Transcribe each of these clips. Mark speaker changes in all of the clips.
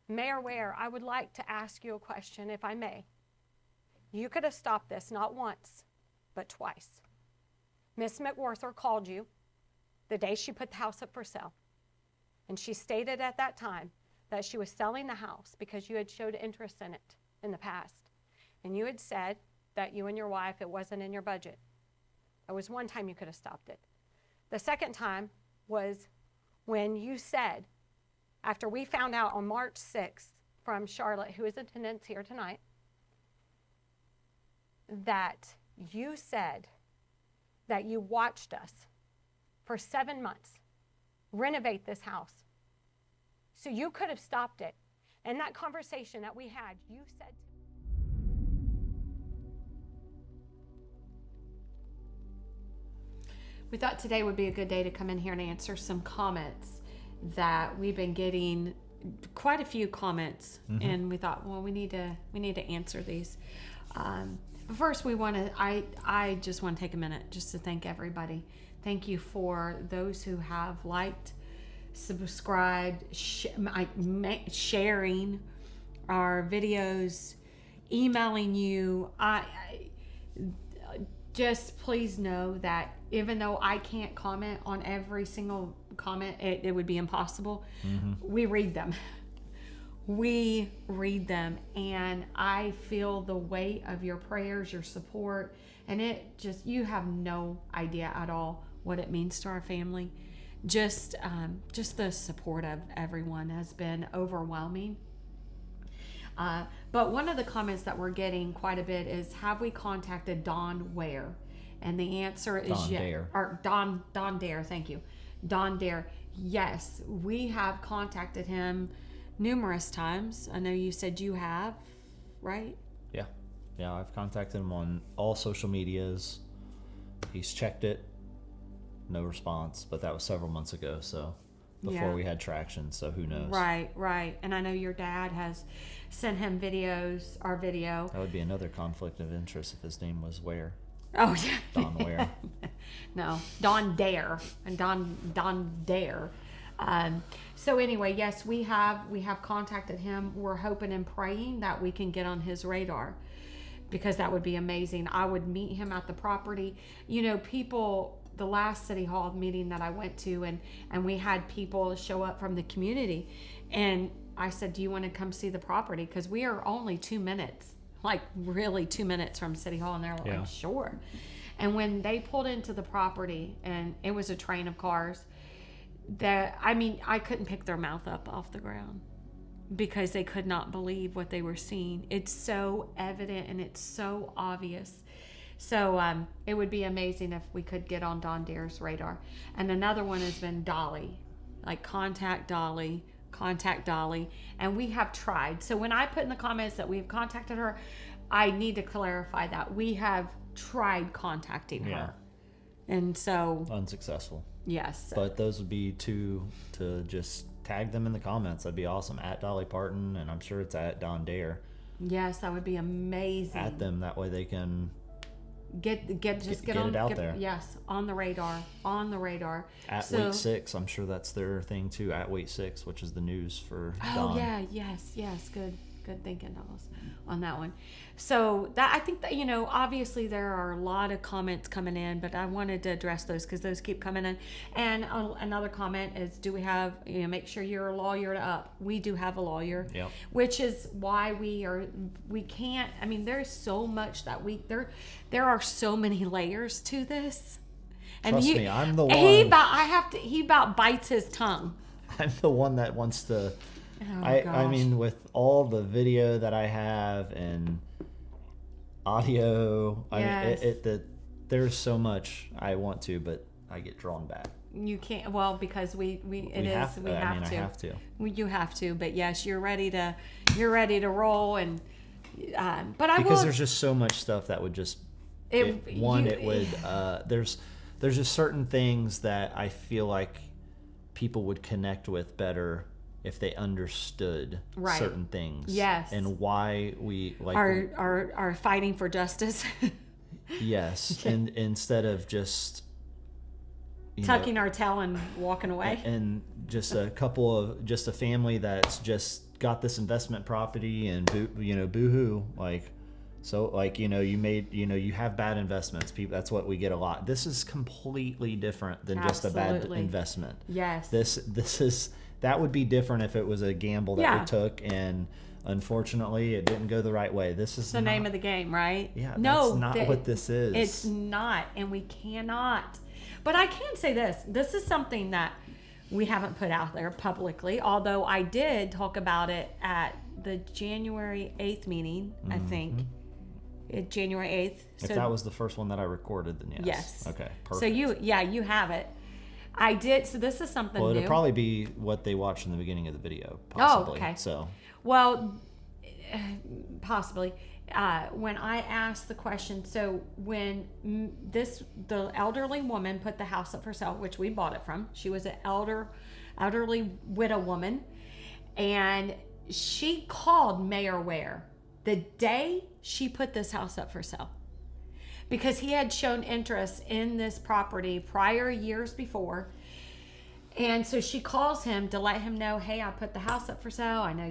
Speaker 1: Mayor Ware, I would like to ask you a question, if I may. You could have stopped this not once, but twice. Miss McWhorter called you the day she put the house up for sale, and she stated at that time that she was selling the house because you had showed interest in it in the past. And you had said that you and your wife, it wasn't in your budget. That was one time you could have stopped it. The second time was when you said, after we found out on March 6th from Charlotte, who is in attendance here tonight, that you said that you watched us for 7 months renovate this house. So you could have stopped it. And that conversation that we had, you said to We thought today would be a good day to come in here and answer some comments that we've been getting, quite a few comments, and we thought, well, we need to answer these. First, I just want to take a minute just to thank everybody. Thank you for those who have liked, subscribed, sharing our videos, emailing you. Just please know that even though I can't comment on every single comment, it would be impossible. We read them. We read them, and I feel the weight of your prayers, your support, and you have no idea at all what it means to our family. Just the support of everyone has been overwhelming. But one of the comments that we're getting quite a bit is, have we contacted Don Ware? And the answer is
Speaker 2: Don Dare.
Speaker 1: Or Don Dare, thank you. Don Dare. Yes, we have contacted him numerous times. I know you said you have, right?
Speaker 2: Yeah, I've contacted him on all social medias. He's checked it, no response, but that was several months ago, so before we had traction, so who knows.
Speaker 1: Right. And I know your dad has sent him our video.
Speaker 2: That would be another conflict of interest if his name was Ware.
Speaker 1: Oh, yeah.
Speaker 2: Don Ware.
Speaker 1: No, Don Dare and Don Dare. So anyway, yes, we have contacted him. We're hoping and praying that we can get on his radar, because that would be amazing. I would meet him at the property. You know, the last city hall meeting that I went to, and we had people show up from the community, and I said, do you want to come see the property? Because we are only 2 minutes, like really 2 minutes from city hall, and they're like, sure. And when they pulled into the property, and it was a train of cars, I couldn't pick their mouth up off the ground, because they could not believe what they were seeing. It's so evident and it's so obvious. So it would be amazing if we could get on Don Dare's radar. And another one has been Dolly, like contact Dolly. And we have tried. So when I put in the comments that we've contacted her, I need to clarify that we have tried contacting her. And so
Speaker 2: Unsuccessful.
Speaker 1: Yes.
Speaker 2: But those would be two to just tag them in the comments. That'd be awesome. At Dolly Parton, and I'm sure it's at Don Dare.
Speaker 1: Yes, that would be amazing.
Speaker 2: At them, that way they can
Speaker 1: get
Speaker 2: it out there.
Speaker 1: Yes, on the radar.
Speaker 2: At Week 6, I'm sure that's their thing too. At Week 6, which is the news for Don.
Speaker 1: Oh yeah, yes. Good thinking, Dallas, on that one. So that, I think that, obviously there are a lot of comments coming in, but I wanted to address those because those keep coming in. And another comment is, do we have, make sure you're a lawyer up. We do have a lawyer, which is why we can't, there's so much that there are so many layers to this. And
Speaker 2: Trust me, I'm the one.
Speaker 1: He about bites his tongue.
Speaker 2: I'm the one that wants to. With all the video that I have and audio, there's so much I want to, but I get drawn back.
Speaker 1: You can't, because we have to.
Speaker 2: I have to.
Speaker 1: You have to, but yes, you're ready to roll, and
Speaker 2: because there's just so much stuff that would just there's just certain things that I feel like people would connect with better if they understood certain things.
Speaker 1: Yes.
Speaker 2: And why we
Speaker 1: are fighting for justice.
Speaker 2: Yes. And instead of just
Speaker 1: tucking our tail and walking away.
Speaker 2: And just a family that's just got this investment property and boo-hoo, like, so like, you have bad investments. People, that's what we get a lot. This is completely different than just a bad investment.
Speaker 1: Yes.
Speaker 2: That would be different if it was a gamble that we took, and unfortunately it didn't go the right way. This is
Speaker 1: the name of the game, right?
Speaker 2: Yeah. No, that's not what this is.
Speaker 1: It's not, and we cannot. But I can say this. This is something that we haven't put out there publicly, although I did talk about it at the January 8th meeting, I think. January 8th.
Speaker 2: If that was the first one that I recorded, then yes.
Speaker 1: Yes.
Speaker 2: Okay, perfect.
Speaker 1: So you have it. I did. So this is something new.
Speaker 2: It'll probably be what they watched in the beginning of the video, possibly.
Speaker 1: Oh, okay.
Speaker 2: So.
Speaker 1: Well, possibly. When I asked the question, so when the elderly woman put the house up for sale, which we bought it from, she was an elderly widow woman, and she called Mayor Ware the day she put this house up for sale, because he had shown interest in this property prior years before. And so she calls him to let him know, hey, I put the house up for sale. I know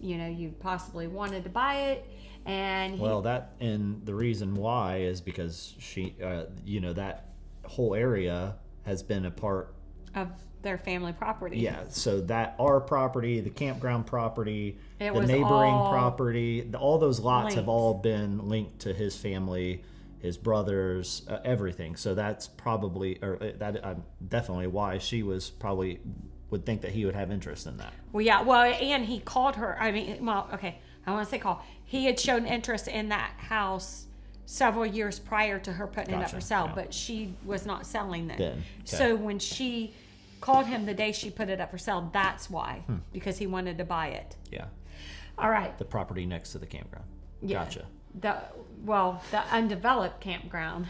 Speaker 1: you possibly wanted to buy it. And the reason why is because she, that whole area has been a part of their family property.
Speaker 2: Yeah, so that our property, the campground property, the neighboring property, all those lots have all been linked to his family, his brothers, everything. So that's probably, definitely why she would think that he would have interest in that.
Speaker 1: Well, yeah. Well, and he called her. I want to say call. He had shown interest in that house several years prior to her putting it up for sale, but she was not selling then. Okay. So when she called him the day she put it up for sale, that's why, because he wanted to buy it.
Speaker 2: Yeah.
Speaker 1: All right.
Speaker 2: The property next to the campground.
Speaker 1: Yeah.
Speaker 2: Gotcha.
Speaker 1: The undeveloped campground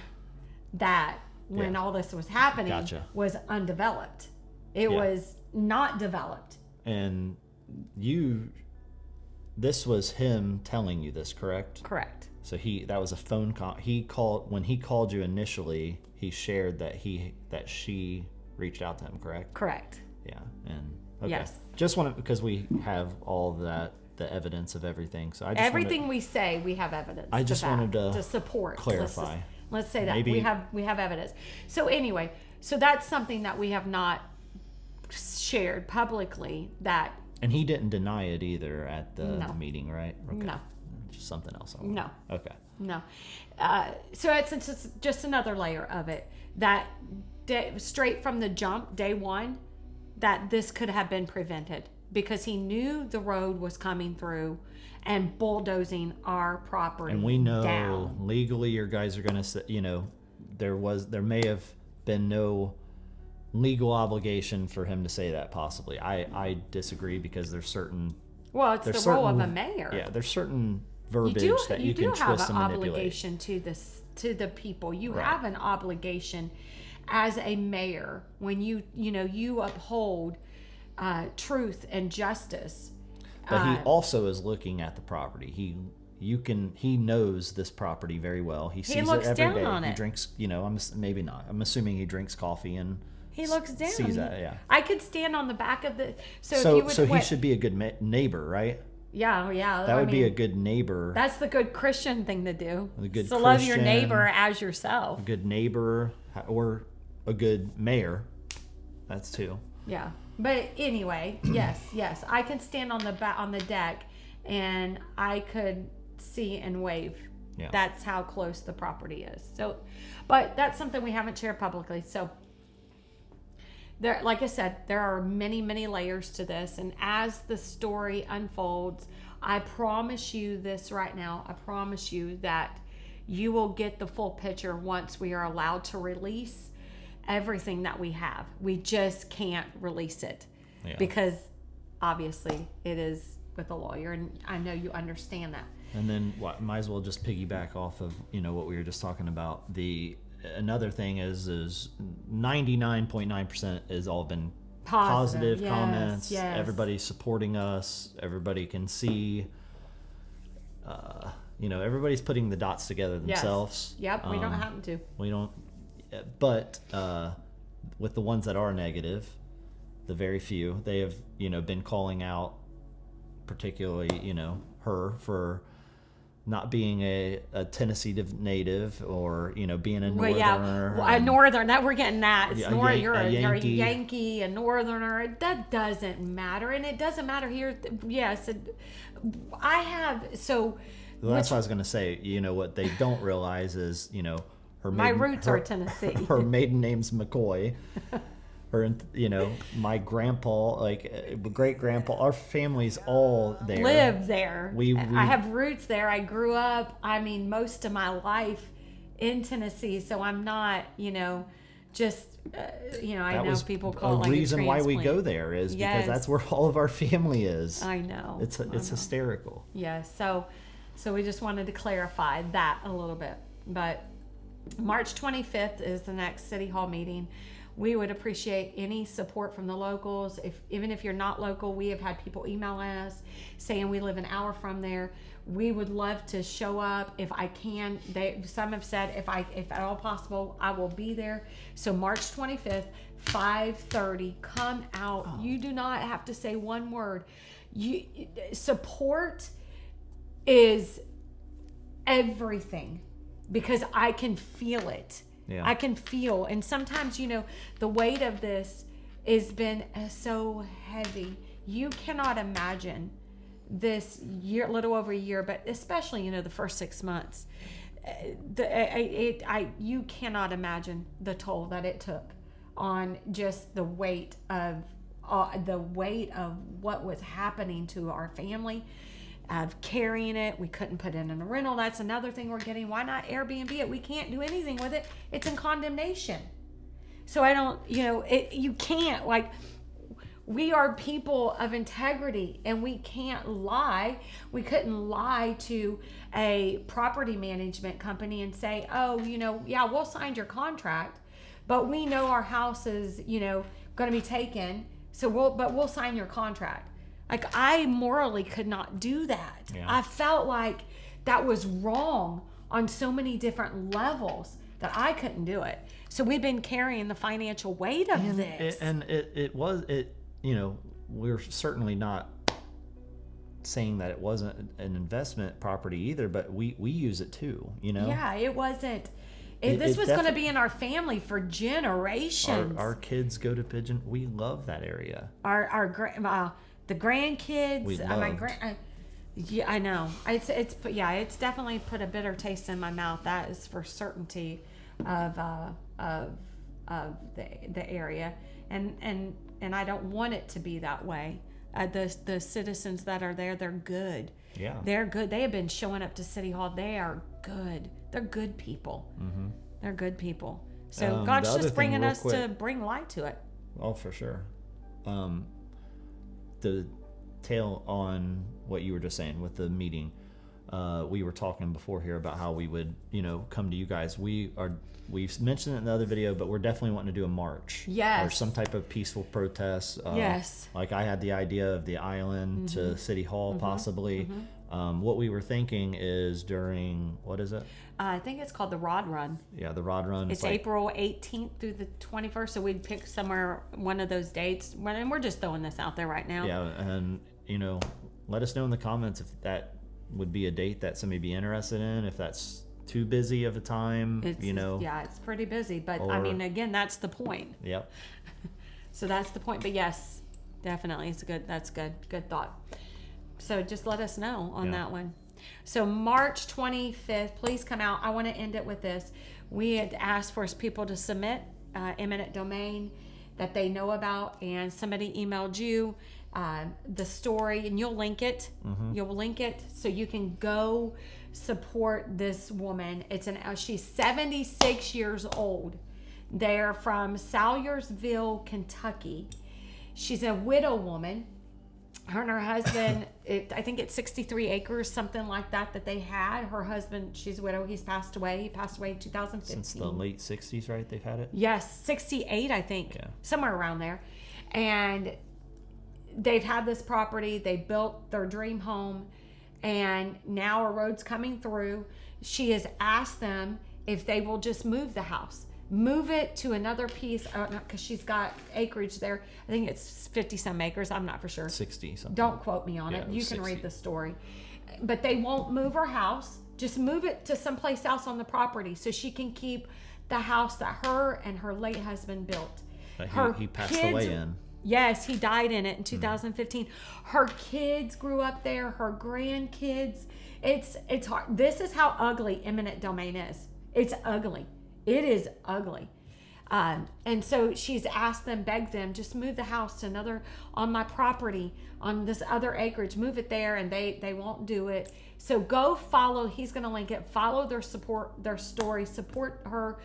Speaker 1: that when all this was happening was undeveloped. It was not developed.
Speaker 2: And this was him telling you this, correct?
Speaker 1: Correct.
Speaker 2: So that was a phone call. When he called you initially, he shared that she reached out to him, correct?
Speaker 1: Correct.
Speaker 2: Yeah. And okay.
Speaker 1: Yes.
Speaker 2: Just wanted, because we have all that, the evidence of everything. So
Speaker 1: we say, we have evidence.
Speaker 2: I just wanted to
Speaker 1: support,
Speaker 2: clarify.
Speaker 1: Let's say that we have evidence. So anyway, that's something that we have not shared publicly.
Speaker 2: And he didn't deny it either at the meeting, right? Okay.
Speaker 1: No.
Speaker 2: Just something else.
Speaker 1: No.
Speaker 2: Okay.
Speaker 1: No. So it's just another layer of it that straight from the jump, day one, that this could have been prevented, because he knew the road was coming through and bulldozing our property. And we know down.
Speaker 2: Legally, your guys are going to say, there may have been no legal obligation for him to say that, possibly. I disagree, because there's certain...
Speaker 1: Well, it's the role of a mayor.
Speaker 2: Yeah, there's certain verbiage that you can twist and manipulate. You do have an obligation
Speaker 1: to the people. You have an obligation as a mayor when you uphold truth and justice.
Speaker 2: But he also is looking at the property. He knows this property very well. He sees it every day.
Speaker 1: On
Speaker 2: he drinks, maybe not. I'm assuming he drinks coffee and
Speaker 1: he looks down.
Speaker 2: Sees that, yeah.
Speaker 1: I could stand on the back of the.
Speaker 2: So he should be a good neighbor, right?
Speaker 1: Yeah, yeah.
Speaker 2: That would be a good neighbor.
Speaker 1: That's the good Christian thing to do.
Speaker 2: Love
Speaker 1: your neighbor as yourself.
Speaker 2: A good neighbor, or a good mayor. That's two.
Speaker 1: Yeah, but anyway, yes, I can stand on the deck, and I could see and wave. Yeah. That's how close the property is. So, but that's something we haven't shared publicly. So. There, like I said, there are many, many layers to this, and as the story unfolds, I promise you this right now. I promise you that you will get the full picture once we are allowed to release everything that we have. We just can't release it because obviously it is with a lawyer, and I know you understand that.
Speaker 2: And then might as well just piggyback off of what we were just talking about. Another thing is 99.9% has all been positive comments. Yes. Everybody's supporting us. Everybody can see. Everybody's putting the dots together themselves.
Speaker 1: Yes. Yep. We don't happen to.
Speaker 2: We don't. But with the ones that are negative, the very few, they have been calling out particularly, her for not being a Tennessee native, or being a northerner.
Speaker 1: A northern. That we're getting that. It's you're a
Speaker 2: Yankee,
Speaker 1: a northerner. That doesn't matter, and it doesn't matter here. Yes, I have so.
Speaker 2: Well, that's what I was going to say. What they don't realize is,
Speaker 1: my roots are Tennessee.
Speaker 2: Her maiden name's McCoy. My grandpa, great grandpa, our family's all there.
Speaker 1: Live there.
Speaker 2: I
Speaker 1: have roots there. I grew up, most of my life in Tennessee, so I'm not, just, I know people call it like a
Speaker 2: reason why we go
Speaker 1: transplant.
Speaker 2: there is because that's where all of our family is.
Speaker 1: I know.
Speaker 2: It's hysterical.
Speaker 1: Yeah, so we just wanted to clarify that a little bit. But March 25th is the next City Hall meeting. We would appreciate any support from the locals. Even if you're not local, we have had people email us saying we live an hour from there. We would love to show up if I can. Some have said if at all possible, I will be there. So March 25th, 5:30, come out. Oh. You do not have to say one word. Support is everything, because I can feel it.
Speaker 2: Yeah.
Speaker 1: I can feel, and sometimes, the weight of this has been so heavy. You cannot imagine this year, a little over a year, but especially, the first 6 months. You cannot imagine the toll that it took on just the weight of what was happening to our family. Of carrying it. We couldn't put it in a rental. That's another thing we're getting. Why not Airbnb it? We can't do anything with it. It's in condemnation. So I don't, you can't, we are people of integrity, and we can't lie. We couldn't lie to a property management company and say, oh, we'll sign your contract, but we know our house is, going to be taken. So we'll sign your contract. I morally could not do that.
Speaker 2: Yeah.
Speaker 1: I felt like that was wrong on so many different levels that I couldn't do it. So we've been carrying the financial weight of this.
Speaker 2: We're certainly not saying that it wasn't an investment property either, but we use it too,
Speaker 1: Yeah, it wasn't. This was going to be in our family for generations.
Speaker 2: Our kids go to Pigeon. We love that area.
Speaker 1: The grandkids, I know. It's definitely put a bitter taste in my mouth. That is for certainty of the area, and I don't want it to be that way. The citizens that are there, they're good.
Speaker 2: Yeah,
Speaker 1: they're good. They have been showing up to City Hall. They are good. They're good people. Mm-hmm. They're good people. So God's just bringing us to bring light to it.
Speaker 2: Oh, for sure. The tail on what you were just saying with the meeting, we were talking before here about how we would, come to you guys. We've mentioned it in the other video, but we're definitely wanting to do a march.
Speaker 1: Yes.
Speaker 2: Or some type of peaceful protest.
Speaker 1: Yes.
Speaker 2: Like I had the idea of the island to City Hall, possibly. What we were thinking is during, what is it?
Speaker 1: I think it's called the Rod Run.
Speaker 2: Yeah, the Rod Run.
Speaker 1: It's April 18th through the 21st, so we'd pick somewhere, one of those dates. And we're just throwing this out there right now.
Speaker 2: Yeah, and, let us know in the comments if that would be a date that somebody be interested in, if that's too busy of a time,
Speaker 1: Yeah, it's pretty busy, but again, that's the point.
Speaker 2: Yep.
Speaker 1: So that's the point, but yes, definitely, that's good thought. So just let us know on that one. So March 25th, please come out. I want to end it with this. We had asked for people to submit eminent domain that they know about, and somebody emailed you the story, and you'll link it. Mm-hmm. You'll link it so you can go support this woman. She's 76 years old. They're from Salyersville, Kentucky. She's a widow woman. Her and her husband, I think it's 63 acres, something like that they had. Her husband, she's a widow. He's passed away. He passed away in 2015.
Speaker 2: Since the late 60s, right? They've had it?
Speaker 1: Yes, 68, I think. Yeah. Somewhere around there. And they've had this property. They built their dream home. And now a road's coming through. She has asked them if they will just move the house. move it to another piece, because she's got acreage there. I think it's 50 some acres. I'm not for sure.
Speaker 2: 60 something.
Speaker 1: Don't quote me on
Speaker 2: Yeah,
Speaker 1: it. You can
Speaker 2: 60.
Speaker 1: read the story. But they won't move her house. Just move it to someplace else on the property so she can keep the house that her and her late husband built.
Speaker 2: He passed away in.
Speaker 1: Yes, he died in it in 2015. Her kids grew up there, her grandkids. It's hard. This is how ugly eminent domain is. It's ugly. It is ugly. And so she's asked them, begged them, just move the house to another, on my property, on this other acreage, move it there, and they won't do it. So go follow, he's going to link it, follow their story, support her,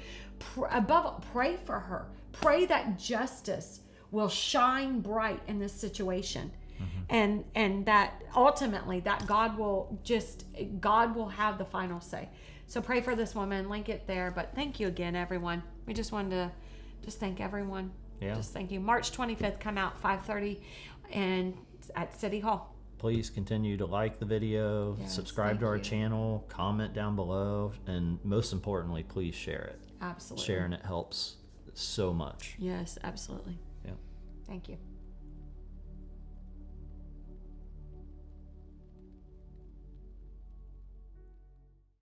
Speaker 1: above all, pray for her. Pray that justice will shine bright in this situation. And that ultimately that God will have the final say. So pray for this woman, link it there. But thank you again, everyone. We just wanted to just thank everyone.
Speaker 2: Yeah.
Speaker 1: Just thank you. March 25th, come out 5:30 and at City Hall.
Speaker 2: Please continue to like the video,
Speaker 1: Yes,
Speaker 2: subscribe to our
Speaker 1: thank you.
Speaker 2: channel, comment down below, and most importantly, please share it.
Speaker 1: Absolutely.
Speaker 2: Sharing it helps so much.
Speaker 1: Yes, absolutely.
Speaker 2: Yeah.
Speaker 1: Thank you.